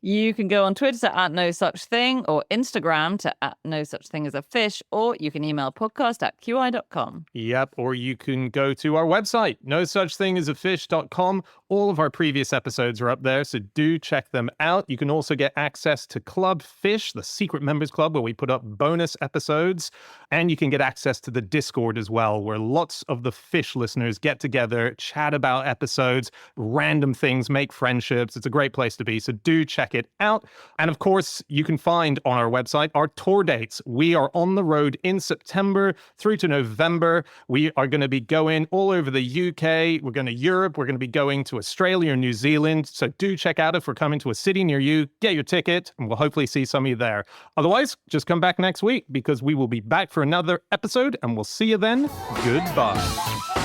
You can go on Twitter to @NoSuchThing or Instagram to @NoSuchThingAsAFish, or you can email podcast@qi.com. Yep, or you can go to our website, nosuchthingasafish.com. All of our previous episodes are up there, so do check them out. You can also get access to Club Fish, the secret members club, where we put up bonus episodes. And you can get access to the Discord as well, where lots of the Fish listeners get together, chat about episodes, random things, make friendships. It's a great place to be, so do check it out. And of course, you can find on our website our tour dates. We are on the road in September through to November. We are going to be going all over the UK. We're going to Europe. We're going to be going to Australia and New Zealand. So do check out if we're coming to a city near you. Get your ticket, and we'll hopefully see some of you there. Otherwise, just come back next week because we will be back for another episode, and we'll see you then. Goodbye.